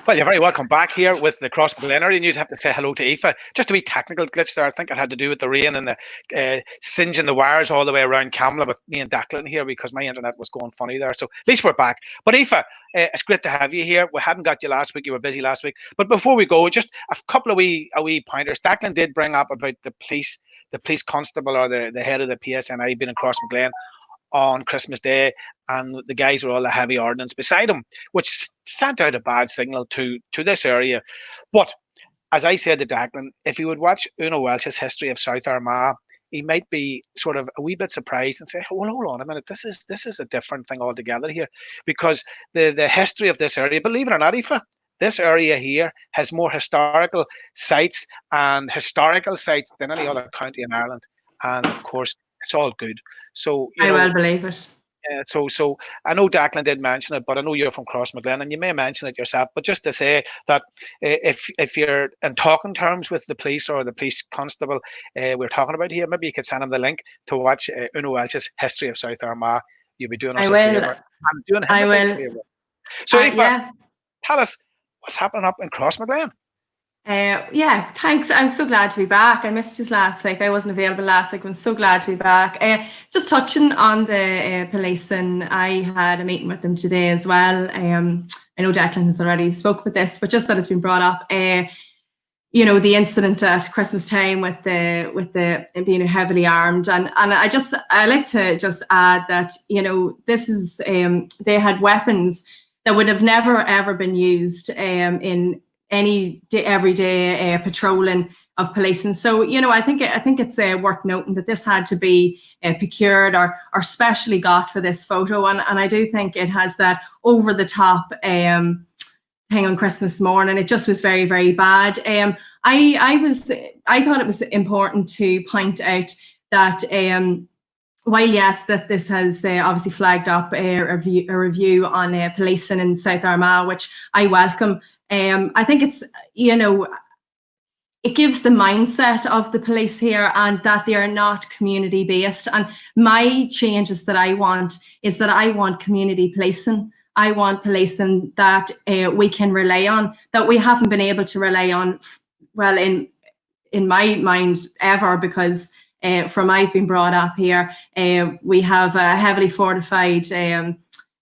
Well, you're very welcome back here with the Crossmaglen area, and you'd have to say hello to Aoife. Just a wee technical glitch there. I think it had to do with the rain and the singeing the wires all the way around Camla with me and Declan here because my internet was going funny there. So at least we're back. But Aoife, it's great to have you here. We hadn't got you last week. You were busy last week. But before we go, just a couple of wee pointers. Declan did bring up about the police constable or the head of the PSNI being in Crossmaglen on Christmas Day, and the guys were all the heavy ordnance beside him, which sent out a bad signal to this area. But as I said to Declan, if you would watch Una Welch's history of South Armagh, he might be sort of a wee bit surprised and say, "Well, hold on a minute, this is a different thing altogether here," because the history of this area, believe it or not, Aoife, this area here has more historical sites than any other county in Ireland, and of course, it's all good. So I well believe it. So I know Declan did mention it, but I know you're from Crossmaglen and you may mention it yourself. But just to say that if you're in talking terms with the police or the police constable we're talking about here, maybe you could send him the link to watch Una Welch's History of South Armagh. You'll be doing us a favour. I'm doing him a big favour. So Aoife, tell us what's happening up in Crossmaglen. Yeah, thanks. I'm so glad to be back. I missed you last week. I wasn't available last week. I'm so glad to be back. Just touching on the police, and I had a meeting with them today as well. I know Declan has already spoke with this, but just that it's been brought up. You know, the incident at Christmas time with the being heavily armed, and I like to just add that, you know, this is they had weapons that would have never ever been used in any everyday patrolling of police. And so, you know, I think it's worth noting that this had to be procured or specially got for this photo, and I do think it has that over the top thing on Christmas morning. It just was very, very bad. I thought it was important to point out that while yes, that this has obviously flagged up a review on policing in South Armagh, which I welcome. I think it's, you know, it gives the mindset of the police here and that they are not community based. And my changes that I want is that I want community policing. I want policing that we can rely on, that we haven't been able to rely on, well, in my mind ever, because from I've been brought up here, we have a heavily fortified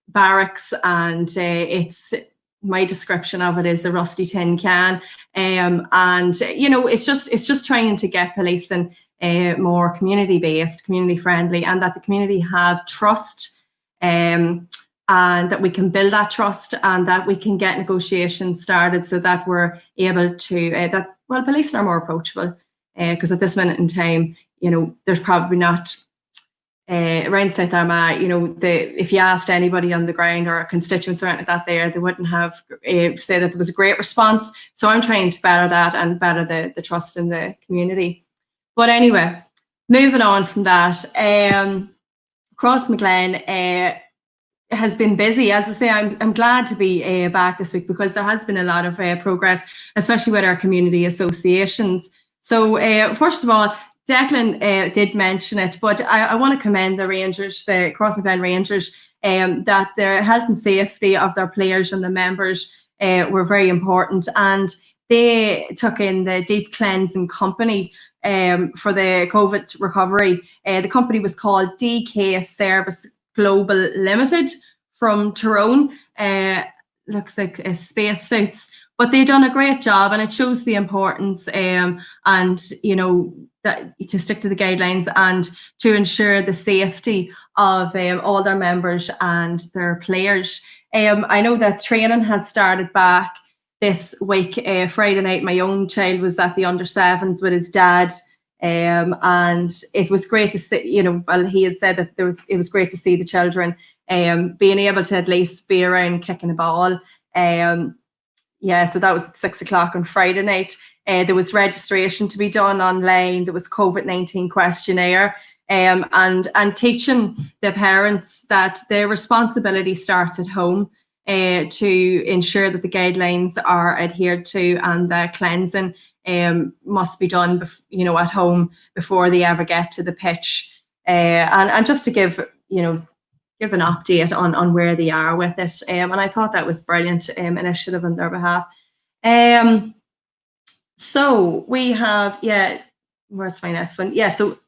barracks, and it's, my description of it is a rusty tin can, and you know, it's just trying to get policing more community based, community friendly, and that the community have trust, and that we can build that trust, and that we can get negotiations started so that we're able to that, well, policing are more approachable, because at this minute in time, you know, there's probably not around South Armagh, you know, if you asked anybody on the ground or constituents or anything like that there, they wouldn't have say that there was a great response. So I'm trying to better that and better the trust in the community. But anyway, moving on from that, Crossmaglen has been busy. As I say, I'm glad to be back this week because there has been a lot of progress, especially with our community associations. So first of all, Declan did mention it, but I want to commend the Rangers, the Crossmaglen Rangers, that their health and safety of their players and the members were very important, and they took in the deep cleansing company for the COVID recovery. The company was called DK Service Global Limited from Tyrone. Looks like spacesuits, but they've done a great job, and it shows the importance and, you know, that to stick to the guidelines and to ensure the safety of all their members and their players. I know that training has started back this week. Friday night, my own child was at the under-7s with his dad, and it was great to see, you know, well, he had said that it was great to see the children being able to at least be around kicking a ball. Yeah, so that was at 6 o'clock on Friday night. There was registration to be done online. There was COVID-19 questionnaire, and teaching the parents that their responsibility starts at home to ensure that the guidelines are adhered to, and the cleansing must be done, you know, at home before they ever get to the pitch. And just to give, you know, give an update on where they are with it. And I thought that was brilliant initiative on their behalf. So we have, where's my next one? Yeah, so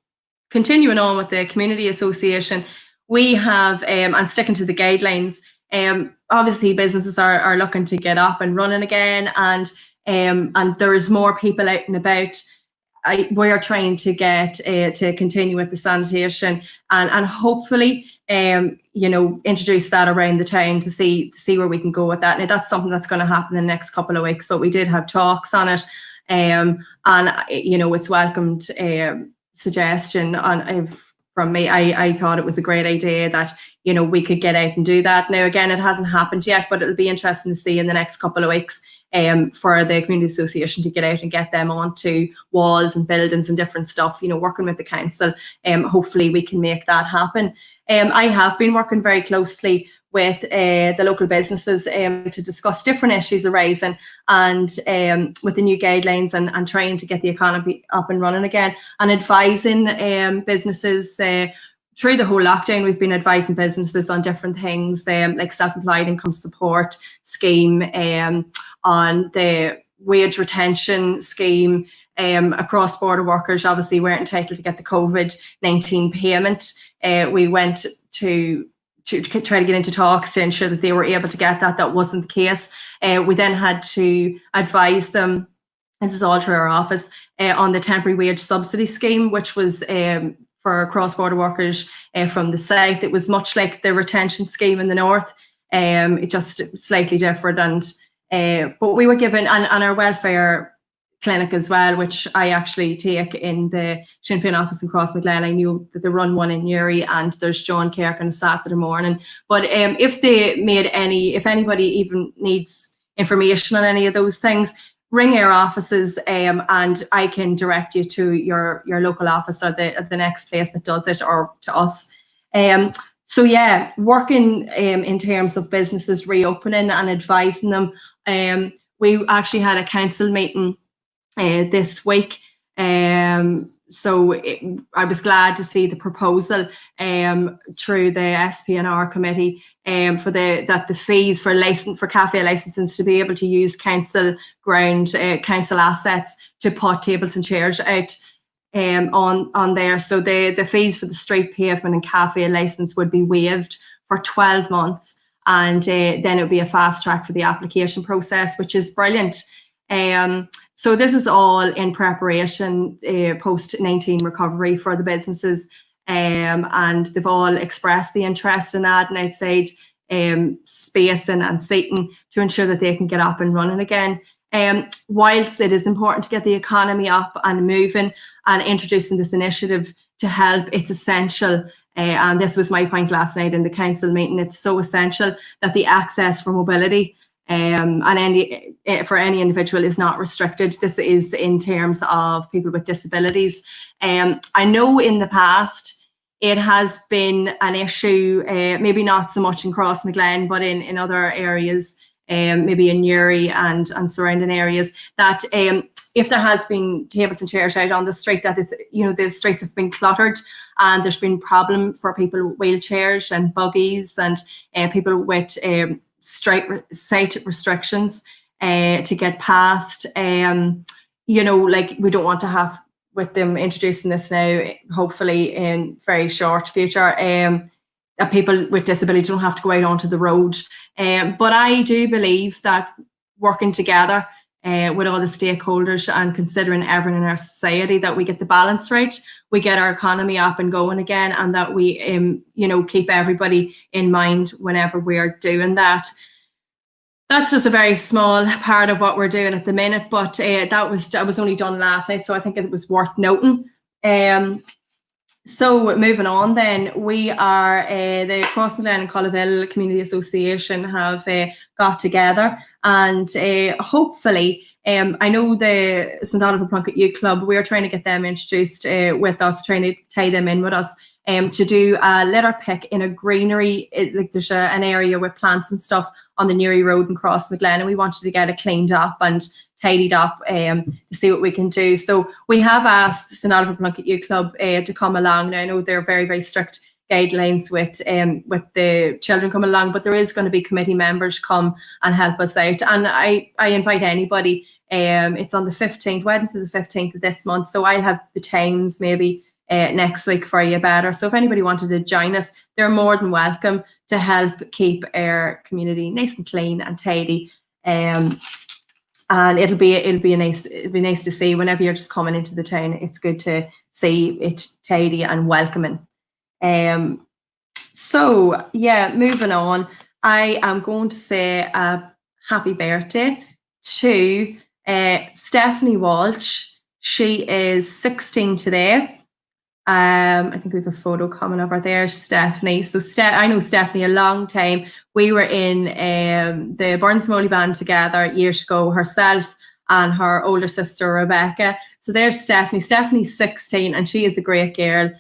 continuing on with the community association, we have, and sticking to the guidelines, obviously businesses are looking to get up and running again, and there's more people out and about. We are trying to get to continue with the sanitation and hopefully introduce that around the town to see where we can go with that. Now that's something that's going to happen in the next couple of weeks, but we did have talks on it, and it's welcomed suggestion from me. I thought it was a great idea that we could get out and do that. Now again, it hasn't happened yet, but it'll be interesting to see in the next couple of weeks for the community association to get out and get them onto walls and buildings and different stuff, working with the council. Hopefully we can make that happen. I have been working very closely with the local businesses to discuss different issues arising, and with the new guidelines and trying to get the economy up and running again, and advising businesses through the whole lockdown. We've been advising businesses on different things, like self-employed income support scheme, on the wage retention scheme. Across border workers obviously weren't entitled to get the COVID-19 payment. We went to try to get into talks to ensure that they were able to get that. That wasn't the case. We then had to advise them, this is all through our office, on the temporary wage subsidy scheme, which was for cross-border workers from the south. It was much like the retention scheme in the north, it just slightly different. And but we were given, and our welfare clinic as well, which I actually take in the Sinn Féin office in Crossmaglen. I knew that they run one in Newry, and there's John Kirk on a Saturday morning. But if anybody even needs information on any of those things, ring our offices, and I can direct you to your local office or the next place that does it, or to us. So yeah, working in terms of businesses reopening and advising them. We actually had a council meeting this week. So I was glad to see the proposal through the SPNR committee that the fees for cafe licenses to be able to use council ground, council assets to put tables and chairs out on there. So the fees for the street pavement and cafe license would be waived for 12 months, and then it would be a fast track for the application process, which is brilliant. So this is all in preparation post-19 recovery for the businesses, and they've all expressed the interest in adding outside space and seating to ensure that they can get up and running again. Whilst it is important to get the economy up and moving and introducing this initiative to help, it's essential, and this was my point last night in the council meeting, it's so essential that the access for mobility for any individual is not restricted. This is in terms of people with disabilities. I know in the past it has been an issue, maybe not so much in Crossmaglen, but in other areas, maybe in Newry and surrounding areas, that if there has been tables and chairs out on the street, that is, the streets have been cluttered, and there's been problem for people with wheelchairs and buggies and people with sight restrictions to get past. Like, we don't want to have, with them introducing this now, hopefully in very short future, that people with disability don't have to go out onto the road. But I do believe that working together with all the stakeholders and considering everyone in our society, that we get the balance right, we get our economy up and going again, and that we keep everybody in mind whenever we're doing that. That's just a very small part of what we're doing at the minute, but that was only done last night, so I think it was worth noting. So moving on then, we are, the Crossmaglen and Collaville Community Association have got together, and hopefully, I know the St. Oliver Plunkett Youth Club, we're trying to get them introduced with us, trying to tie them in with us, to do a litter pick in a greenery. Like, there's an area with plants and stuff on the Newry Road in Crossmaglen, and we wanted to get it cleaned up and tidied up to see what we can do. So we have asked St. Oliver Plunkett Youth Club to come along. Now, I know they're very, very strict guidelines with the children coming along, but there is going to be committee members come and help us out. And I invite anybody. It's on the 15th, Wednesday the 15th of this month. So I'll have the times maybe next week for you better. So if anybody wanted to join us, they're more than welcome to help keep our community nice and clean and tidy. And it'll be nice to see whenever you're just coming into the town. It's good to see it tidy and welcoming. So yeah, moving on. I am going to say a happy birthday to Stephanie Walsh. She is 16 today. I think we have a photo coming over there, Stephanie. So I know Stephanie a long time. We were in the Burns Molly band together years ago, herself and her older sister, Rebecca. So there's Stephanie. Stephanie's 16 and she is a great girl.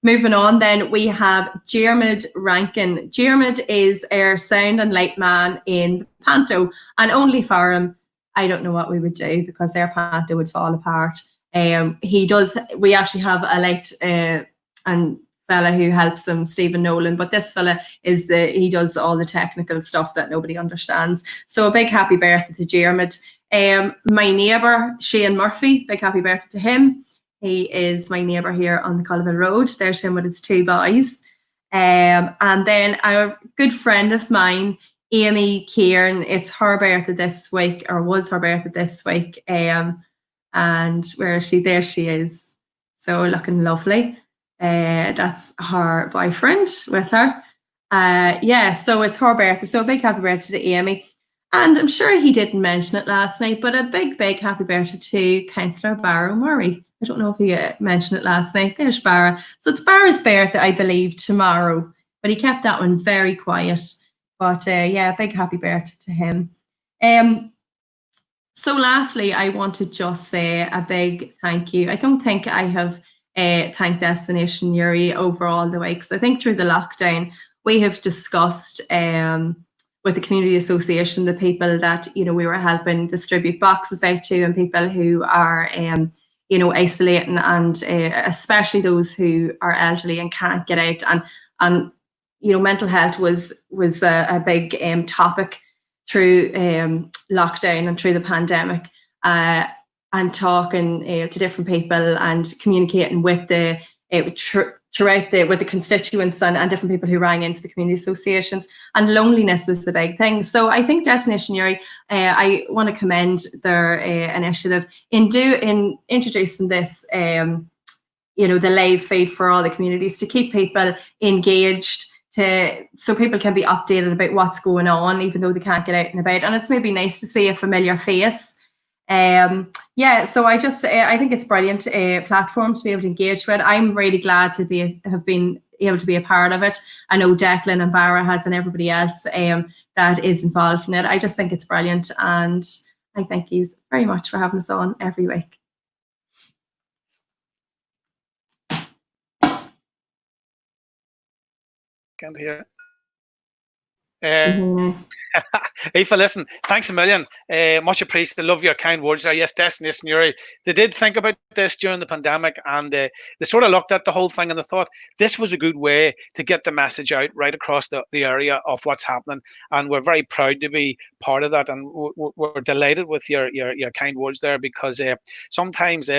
Moving on then, we have Jermid Rankin. Jermid is our sound and light man in the Panto, and only for him, I don't know what we would do because our Panto would fall apart. We actually have a light and fella who helps him, Stephen Nolan, but this fella he does all the technical stuff that nobody understands. So a big happy birthday to Jermid. My neighbour, Shane Murphy, big happy birthday to him. He is my neighbour here on the Cullivan Road. There's him with his 2 boys. And then a good friend of mine, Amy Kieran, it's her birthday this week, or was her birthday this week. And where is she? There she is. So looking lovely. That's her boyfriend with her. Yeah, so it's her birthday. So a big happy birthday to Amy. And I'm sure he didn't mention it last night, but a big, big happy birthday to Councillor Barrow Murray. I don't know if he mentioned it last night. There's Barra. So it's Barra's birthday, I believe, tomorrow. But he kept that one very quiet. But yeah, big happy birthday to him. So lastly, I want to just say a big thank you. I don't think I have thanked Destination Newry over all the way, because I think through the lockdown, we have discussed with the community association, the people that, we were helping distribute boxes out to, and people who are, isolating, and especially those who are elderly and can't get out. And mental health was a big topic through lockdown and through the pandemic, and talking to different people and communicating with with the constituents and different people who rang in for the community associations. And loneliness was the big thing. So I think Destination Newry, I want to commend their initiative in introducing this, the live feed for all the communities, to keep people engaged, so people can be updated about what's going on, even though they can't get out and about. And it's maybe nice to see a familiar face. Yeah, so I think it's brilliant platform to be able to engage with. I'm really glad to have been able to be a part of it. I know Declan and Barra has, and everybody else that is involved in it. I just think it's brilliant, and I thank you very much for having us on every week. Can't hear. Aoife, listen, thanks a million. Much appreciated. Love your kind words there. Yes, Destination Newry, they did think about this during the pandemic, and they sort of looked at the whole thing and they thought this was a good way to get the message out right across the area of what's happening. And we're very proud to be part of that, and we're delighted with your kind words there, because sometimes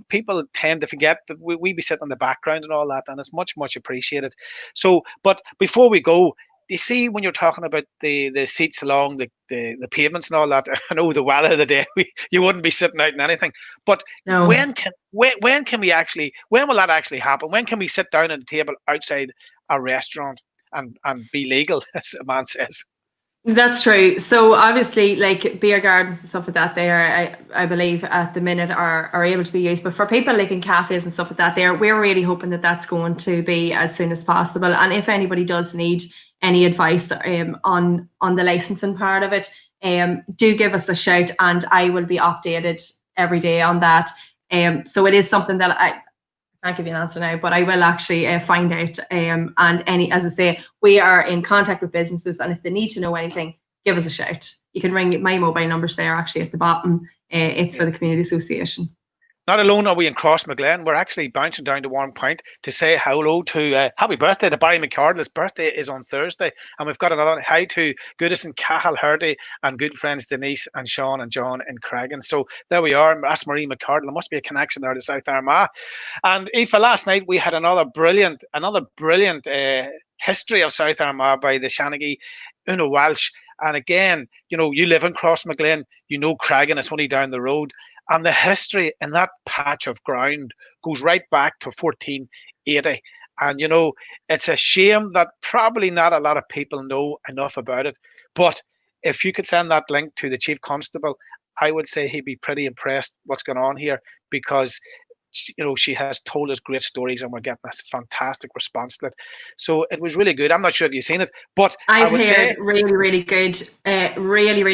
people tend to forget that we be sitting in the background and all that, and it's much appreciated. So, but before we go, you see, when you're talking about the seats along the pavements and all that, I know the weather of the day, you wouldn't be sitting out in anything. But no. when will that actually happen? When can we sit down at a table outside a restaurant and be legal, as the man says? That's true. So obviously, like beer gardens and stuff like that, there, I believe at the minute are able to be used. But for people like in cafes and stuff like that, we're really hoping that that's going to be as soon as possible. And if anybody does need any advice on the licensing part of it, do give us a shout, and I will be updated every day on that. So it is something that I can't give you an answer now, but I will actually find out. And as I say, we are in contact with businesses, and if they need to know anything, give us a shout. You can ring my mobile numbers there actually at the bottom. It's for the community association. not alone are we in Crossmaglen, we're actually bouncing down to Warren Point to say hello to happy birthday to Barry McCardle. His birthday is on Thursday, and we've got another hi to Goodison Cahill Hurdy and good friends Denise and Sean and John in Cragan. So there we are. That's Marie McCardle. There must be a connection there to South Armagh. And Aoife, last night we had another brilliant history of South Armagh by the Shanagee Una Walsh. And again, you live in Crossmaglen, Cragan, it's only down the road. And the history in that patch of ground goes right back to 1480. And, it's a shame that probably not a lot of people know enough about it. But if you could send that link to the Chief Constable, I would say he'd be pretty impressed what's going on here, because she has told us great stories and we're getting this fantastic response to it. So it was really good. I'm not sure if you've seen it, but I've heard really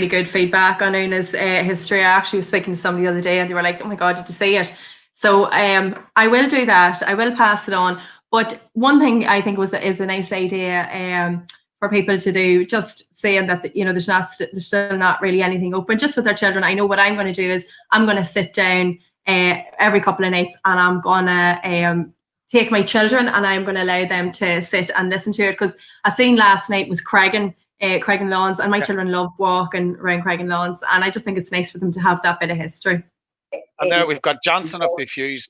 good feedback on Una's history. I actually was speaking to somebody the other day and they were like, oh my God, did you see it? So I will do that. I will pass it on. But one thing I think is a nice idea for people to do, just saying that there's still not really anything open, just with their children. I know what I'm going to do is I'm going to sit down every couple of nights and I'm gonna take my children and I'm gonna allow them to sit and listen to it, because I seen last night was Cragan Lawns, and my children love walking around Cragan Lawns, and I just think it's nice for them to have that bit of history. And there we've got Johnson of the Fuse.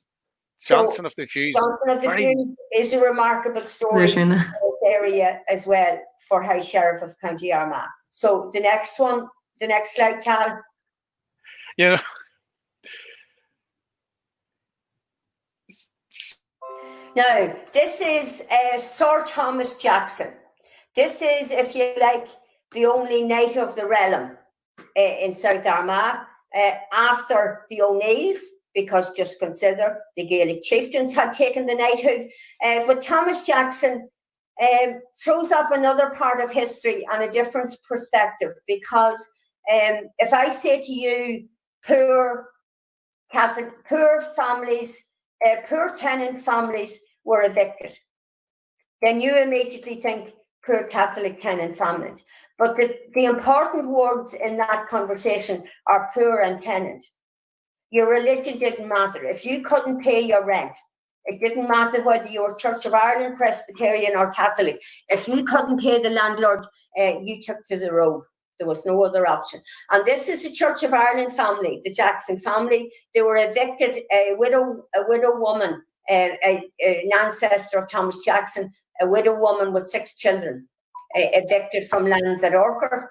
Johnson of the Fuse is a remarkable story in this area as well for High Sheriff of County Armagh. So the next slide, Cal. Now, this is Sir Thomas Jackson. This is, if you like, the only knight of the realm in South Armagh after the O'Neills, because just consider the Gaelic chieftains had taken the knighthood. But Thomas Jackson throws up another part of history and a different perspective, because if I say to you, poor families, poor tenant families were evicted, then you immediately think poor Catholic tenant families. But the important words in that conversation are poor and tenant. Your religion didn't matter. If you couldn't pay your rent, it didn't matter whether you were Church of Ireland, Presbyterian or Catholic. If you couldn't pay the landlord, you took to the road. There was no other option. And this is a Church of Ireland family, the Jackson family. They were evicted, a widow woman, an ancestor of Thomas Jackson, a widow woman with 6 children, evicted from lands at Orker,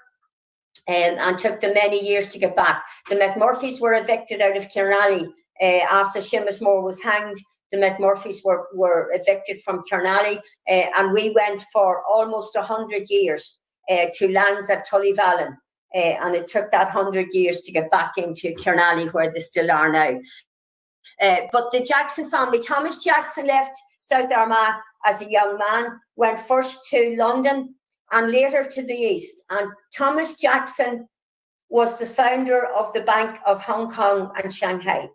and took them many years to get back. The McMurphys were evicted out of Kernally after Seamus Moore was hanged. The McMurphys were evicted from Kernally, and we went for almost 100 years to lands at Tullyvallen, and it took that 100 years to get back into Kernally, where they still are now. But the Jackson family, Thomas Jackson left South Armagh as a young man, went first to London and later to the east. And Thomas Jackson was the founder of the Bank of Hong Kong and Shanghai.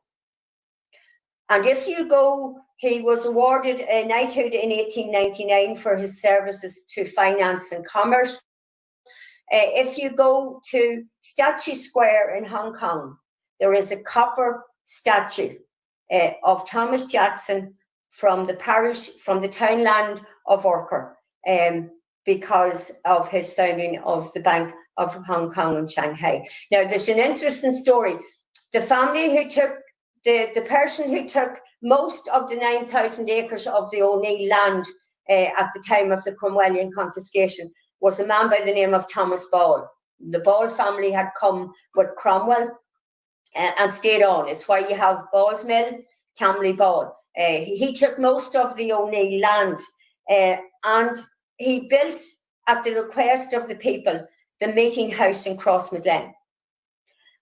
And if you go, he was awarded a knighthood in 1899 for his services to finance and commerce. If you go to Statue Square in Hong Kong, there is a copper statue of Thomas Jackson from the townland of Orker, because of his founding of the Bank of Hong Kong and Shanghai. Now, there's an interesting story. The family who took, the person who took most of the 9,000 acres of the O'Neill land at the time of the Cromwellian confiscation was a man by the name of Thomas Ball. The Ball family had come with Cromwell and stayed on. It's why you have Ball's Mill, Camley Ball. He took most of the O'Neill land, and he built, at the request of the people, the meeting house in Crossmaglen.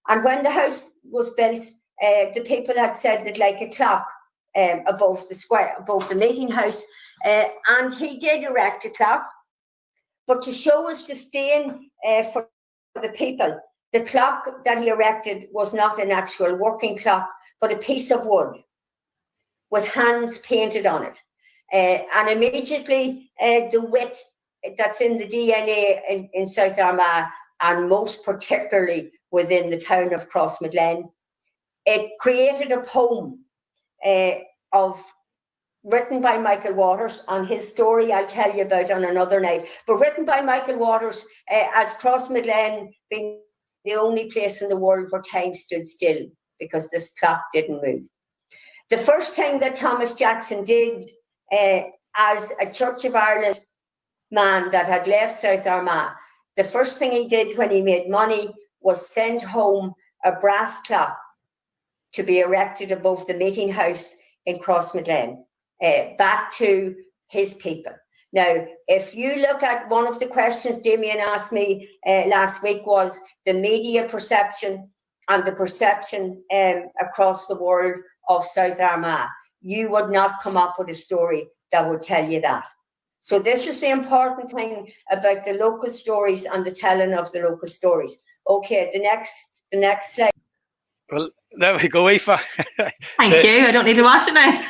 And when the house was built, the people had said they'd like a clock above the square, above the meeting house, and he did erect a clock. But to show us disdain for the people, the clock that he erected was not an actual working clock, but a piece of wood with hands painted on it. And immediately the wit that's in the DNA in South Armagh, and most particularly within the town of Crossmaglen, it created a poem of written by Michael Waters, and his story I'll tell you about on another night, but written by Michael Waters as Crossmaglen being the only place in the world where time stood still because this clock didn't move. The first thing that Thomas Jackson did as a Church of Ireland man that had left South Armagh, the first thing he did when he made money was send home a brass clock to be erected above the meeting house in Crossmaglen, back to his people. Now, if you look at one of the questions Damien asked me last week was the media perception and the perception across the world of South Armagh, you would not come up with a story that would tell you that. So this is the important thing about the local stories and the telling of the local stories. Okay, the next slide. Well, there we go, Aoife. Thank you. I don't need to watch it now.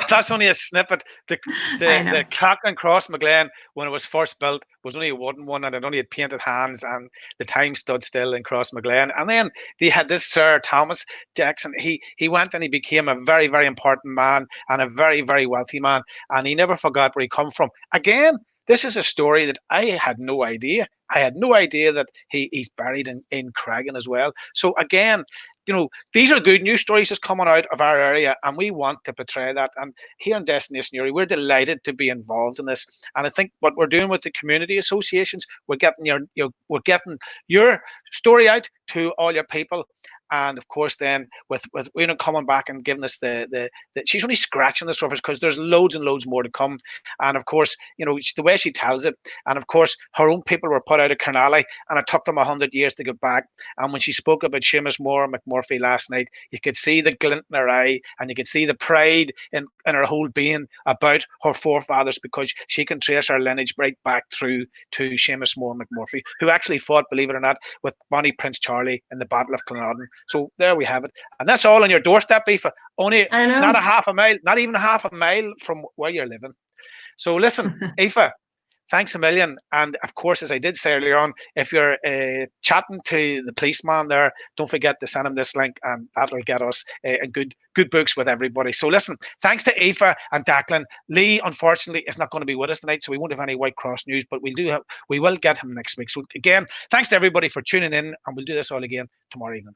That's only a snippet. The clock in Crossmaglen, when it was first built, was only a wooden one, and it only had painted hands, and the time stood still in Crossmaglen. And then they had this Sir Thomas Jackson. He went and he became a very, very important man and a very, very wealthy man, and he never forgot where he come from. Again, this is a story that I had no idea. I had no idea that he's buried in Creggan as well. So again, you know, these are good news stories that's coming out of our area, and we want to portray that. And here in Destination Newry, we're delighted to be involved in this. And I think what we're doing with the community associations, we're getting your story out to all your people. And of course, then with Una coming back and giving us the she's only scratching the surface, because there's loads and loads more to come. And of course, you know, the way she tells it, and of course, her own people were put out of Carnally, and it took them 100 years to get back. And when she spoke about Seamus Moore McMurphy last night, you could see the glint in her eye, and you could see the pride in her whole being about her forefathers, because she can trace her lineage right back through to Seamus Moore McMurphy, who actually fought, believe it or not, with Bonnie Prince Charlie in the Battle of Culloden. So there we have it. And that's all on your doorstep, Aoife. Only not a half a mile, not even a half a mile from where you're living. So listen, Aoife, thanks a million. And of course, as I did say earlier on, if you're chatting to the policeman there, don't forget to send him this link, and that'll get us good books with everybody. So listen, thanks to Aoife and Declan. Lee, unfortunately, is not going to be with us tonight, so we won't have any White Cross news, but we will get him next week. So again, thanks to everybody for tuning in, and we'll do this all again tomorrow evening.